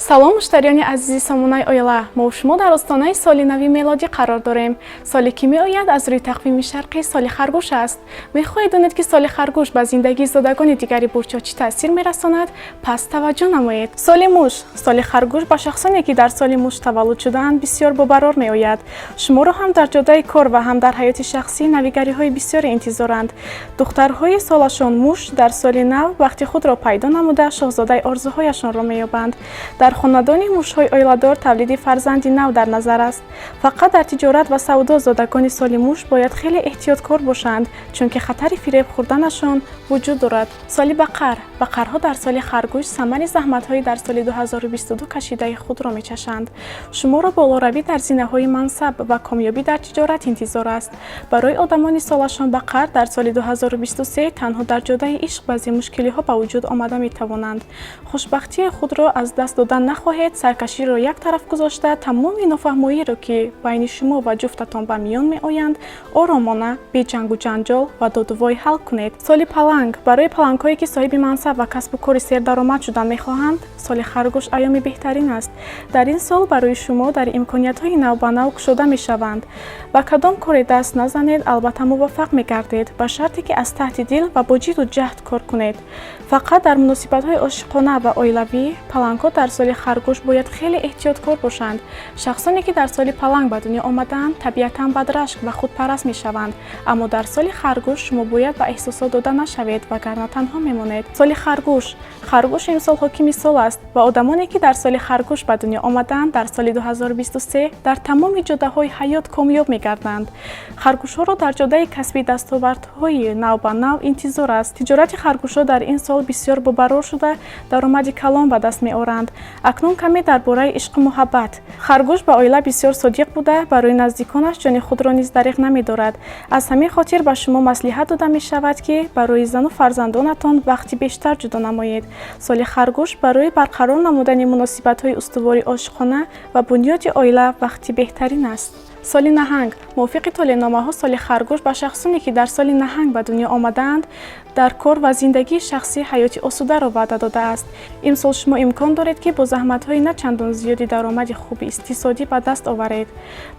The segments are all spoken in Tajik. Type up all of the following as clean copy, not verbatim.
салом муштариони азизи сомонаи оила, мо шумо дар остонаи соли нави мелодӣ қарор дорем. Соле ки меояд аз рӯи тақвими шарқӣ соли харгӯш аст. мехоҳед донед ки соли харгӯш ба зиндагии зодагони дигари бурчҳо чӣ таъсир мерасонад? Пас таваҷҷӯҳ намоед. соли муш. соли харгӯш ба шахсоне ки дар соли муш таваллуд шудаанд бисёр бобарор меояд. шуморо ҳам дар ҷодаи кор ва ҳам дар ҳаёти шахсӣ навигариҳои бисёре интизоранд. духтарҳои солашон муш дар соли нав вақти худро пайдо намуда шоҳзодаи орзуҳояшонро меёбанд. дар хонадони мушҳои оиладор тавлиди фарзанди нав дар назар аст. фақат дар тиҷорат ва савдо зодагони соли муш бояд хеле эҳтиёткор бошанд, чунки хатари фиреб хӯрданашон вуҷуд дорад. соли бақар. бақарҳо дар соли харгӯш самари заҳматҳои дар соли 2022 кашидаи худро мечашанд. шуморо болоравӣ дар зинаҳои мансаб ва комёбӣ дар тиҷорат интизор аст. барои одамони солашон бақар дар соли 2023 танҳо дар ҷодаи ишқ баъзе мушкилиҳо ба вуҷуд омада метавонанд. хушбахтии худро аз даст додан нахоҳед, саркаширо як тараф гузошта тамоми нофаҳмоиро ки байни шумо ва ҷуфтатон ба миён меоянд оромона бе ҷангу ҷанҷол ва додувой ҳал кунед. соли паланг. барои палангҳое ки соҳиби мансаб ва касбу кори сердаромад шудан мехоҳанд соли харгӯш айёми беҳтарин аст. дар ин сол барои шумо дар имкониятҳои нав ба нав кушода мешаванд. ба кадом коре даст назанед, албатта муваффақ мегардед, ба шарте ки аз таҳти дил ва бо ҷидду ҷаҳд кор кунед. фақат дар муносибатҳои ошиқона ва оилавӣ палангҳо дар соли харгӯш бояд хеле эҳтиёткор бошанд. шахсоне ки дар соли паланг ба дунё омадаанд табиатан бадрашк ва худпараст мешаванд, аммо дар соли харгӯш шумо бояд ба эҳсосот дода нашавед вагарна танҳо мемонед. соли харгӯш. харгӯш имсол ҳокими сол аст ва одамоне ки дар соли харгӯш ба дунё омадаанд дар соли 2023 дар тамоми ҷодаҳои ҳаёт комёб мегарданд. харгӯшҳоро дар ҷодаи касби дастовардҳои нав ба нав интизор аст. тиҷорати харгӯшҳо дар ин сол бисёр бобарор шуда даромади калон ба даст меоранд. акнун каме дар бораи ишқу муҳаббат. харгӯш ба оила бисёр содиқ буда барои наздиконаш ҷони худро низ дариғ намедорад. аз ҳамин хотир ба шумо маслиҳат дода мешавад ки барои зану фарзандонатон вақти бештар ҷудо намоед. соли харгӯш барои барқарор намудани муносибатҳои устувори ошиқона ва бунёди оила вақти беҳтарин аст. соли наҳанг. мувофиқи толеномаҳо соли харгӯш ба шахсоне ки дар соли наҳанг ба дунё омадаанд дар кор ва зиндагии шахсӣ ҳаёти осударо ваъда додааст. имсол шумо имкон доред ки бо заҳматҳои на чандон зиёди даромади хуби иқтисодӣ ба даст оваред.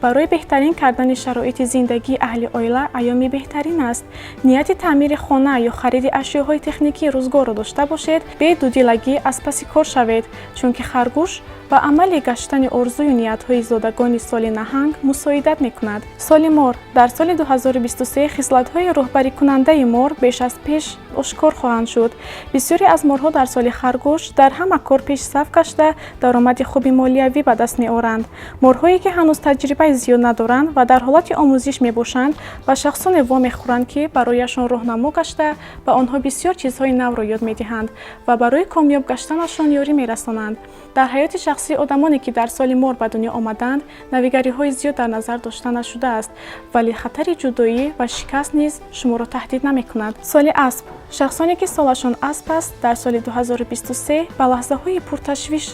барои беҳтарин кардани шароити зиндагии аҳли оила айёми беҳтарин аст. нияти таъмири хона ё хариди ашёҳои техникии рӯзгорро дошта бошед, бе дудилагӣ аз паси кор шавед, чунки харгӯш ба амали гаштани орзую ниятҳои зодагони соли наҳанг мусоидат мекунад. соли мор. дар соли 2023 хислатҳои роҳбарикунандаи мор беш аз пеш ошкор хоҳанд шуд. бисёре аз морҳо дар соли харгӯш дар ҳама кор пешсаф гашта даромади хуби молиявӣ ба даст меоранд. морҳое ки ҳанӯз таҷрибаи зиёд надоранд ва дар ҳолати омӯзиш мебошанд ба шахсоне вомехӯранд ки барояшон роҳнамо гашта ба онҳо бисёр чизҳои навро ёд медиҳанд ва барои комёб гаштанашон ёрӣ мерасонанд. дар ҳаёти шахсӣ одамоне ки дар соли мор ба дунё омадаанд навигариҳои зиёд дар назар дошта нашудааст, вале хатари ҷудоӣ ва шикаст низ шуморо таҳдид намекунад. соли асп. шахсоне ки солашон асп аст дар соли 2023 ба лаҳзаҳои пурташвиш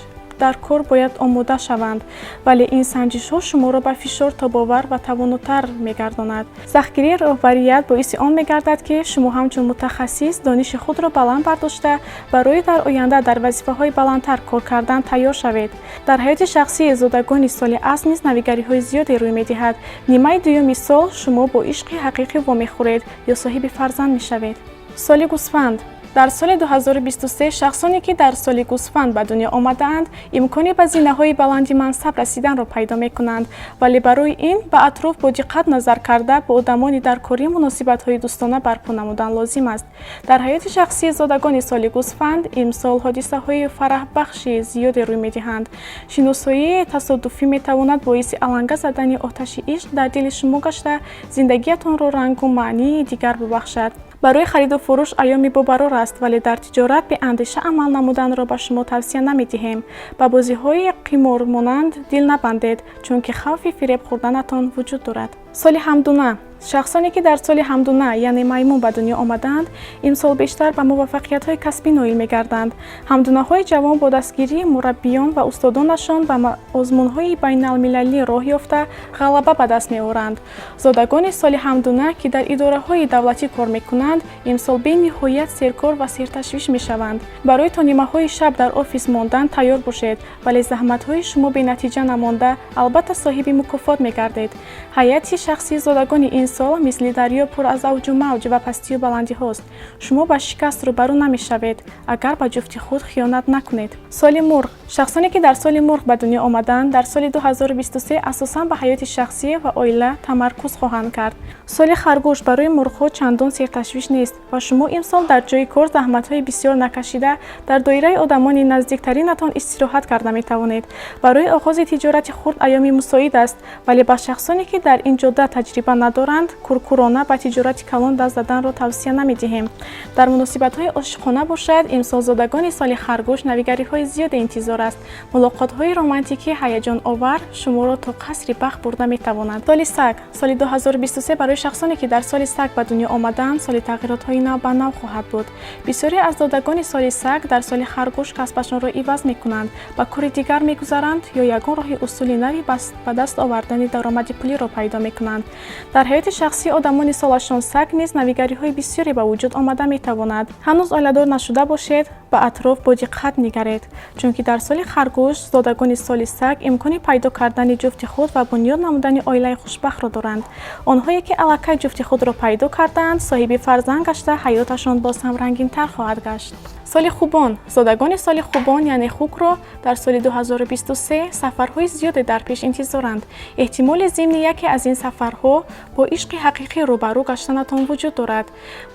дар кор бояд омода шаванд, вале ин санҷишҳо шуморо ба фишор тобовар ва тавонутар мегардонад. сахтгирии роҳбарият боиси он мегардад ки шумо ҳамчун мутахассис дониши худро баланд бардошта барои дар оянда дар вазифаҳои баландтар кор кардан тайёр шавед. дар ҳаёти шахсии зодагони соли асп низ навигариҳои зиёде рӯй медиҳад. нимаи дуюми сол шумо бо ишқи ҳақиқӣ вомехӯред ё соҳиби фарзанд мешавед. соли гӯсфанд. дар соли 2023 шахсоне ки дар соли гӯсфанд ба дунё омадаанд имкони ба зинаҳои баланди мансаб расиданро пайдо мекунанд, вале барои ин ба атроф бо диққат назар карда бо одамони дар корӣ муносибатҳои дӯстона барпо намудан лозим аст. дар ҳаёти шахсии зодагони соли гӯсфанд имсол ҳодисаҳои фараҳбахши зиёде рӯй медиҳанд. шиносоии тасодуфӣ метавонад боиси аланга задани оташи ишқ дар дили шумо гашта зиндагиятонро рангу маънии дигар бубахшад. барои хариду фурӯш айёми бобарор аст, вале дар тиҷорат беандеша амал намуданро ба шумо тавсия намедиҳем. ба бозиҳои қимормонанд дил набандед, чунки хавфи фиреб хӯрданатон вуҷуд дорад. соли ҳамдуна. شخصانی که در سال حمدونه یعنی میمون به دنیا آمدند امسال بیشتر به موفقیت‌های کسبی نائل می‌گردند. حمدونه‌های جوان با دستگیری مربیان و استادانشان به آزمون‌های بین‌المللی راه یافته غلبه به دست می‌آورند. زادگان سال حمدونه که در اداره‌های دولتی کار می‌کنند امسال به نهایت سرکار و سرتشویش می‌شوند. برای تا نیمه‌های شب در آفیس ماندن تیار باشید، ولی زحمت‌های شما به نتیجه نمانده البته صاحب مکافات می‌گردید. حیات شخصی زادگان این سال مثل دریا پر از اوج و موج و پستی و بلندی هاست. شما با شکست روبرو نمی‌شوید اگر به جفت خود خیانت نکنید. سال مرغ، شخصانی که در سال مرغ به دنیا آمدند در سال 2023 اساساً به حیات شخصی و عائله تمرکز خواهند کرد. سال خرگوش برای مرغ‌ها چندان سرتشویش نیست و شما امسال در جای کار زحمت‌های بسیار نکشیده در دایره آدمان نزدیکترینتان استراحت کرده می‌توانید. برای آغاز تجارت خرد ایام مساعد است، ولی به شخصانی که در این جاده تجربه ندارند کورکورانه به تجارت کلان دست زدن را توصیه نمی‌دهیم. در مناسبت‌های عاشقانه باشد امسال زادگان سال خرگوش نویگری‌های زیاد انتظار است. ملاقات‌های رمانتیکی هیجان آور شما را تا قصر بخت برده می‌تواند. سال سگ، سال 2023 برای شخصانی که در سال سگ به دنیا آمدند سال تغییرات‌های نو به نو خواهد بود. بسیاری از زادگان سال سگ در سال خرگوش کسبشان را عوض می‌کنند، به کار دیگر می‌گذرند یا یگان راه اصول نوی به دست آوردن درآمد پولی را پیدا می‌کنند. در حیات شخصی آدمان سالشان سگ نیز نویگری‌های بسیاری به وجود آمده می‌تواند. هنوز عائله‌دار نشده باشید به اطراف با دقت نگرید، چون که در سال خرگوش زادگان سال سگ امکان پیدا کردن جفت خود و بنیاد نمودن عائله خوشبخت را دارند. آنهایی که الکی جفت خود را پیدا کردند صاحب فرزند گشته حیاتشان باز هم رنگین‌تر خواهد گشت. سال خوبان، زادگان سال خوبان یعنی خوک را در سال 2023 سفرهای زیاد در پیش انتظارند. احتمال ضمن یکی از این سفرها با عشق حقیقی روبرو گشتنتان وجود دارد.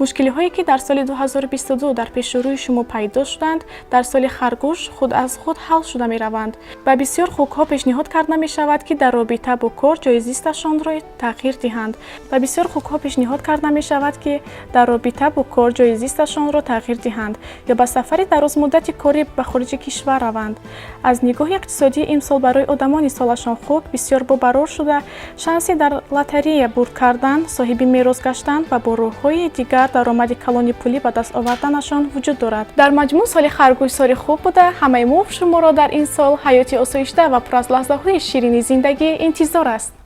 مشکلی هایی که در سال 2022 در پیش روی شما پیدا شدند در سال خرگوش خود از خود حل شده می روند. و بسیار خوک ها پیشنهاد کرده می شود که در رابطه با کار جای زیستشان را تغییر دهند. و بسیار خوک ها پیشنهاد کرده می شود که در رابطه با کار جای زیستشان را تغییر دهند یا به سفر دراز مدت کاری به خارج کشور روند. از نگاه اقتصادی امسال برای آدمان سالشان خوب بسیار برقرار شده، شانسی در لاتری برد کردن، صاحب میراث گشتن و با راه‌های دیگر درآمد کلان پولی به دست آوردنشان وجود دارد. در مجموع سال خرگوش سال خوب بوده. همه ما شما را در این سال حیاتی آسایشته و پر از لحظه‌های شیرین زندگی انتظار است.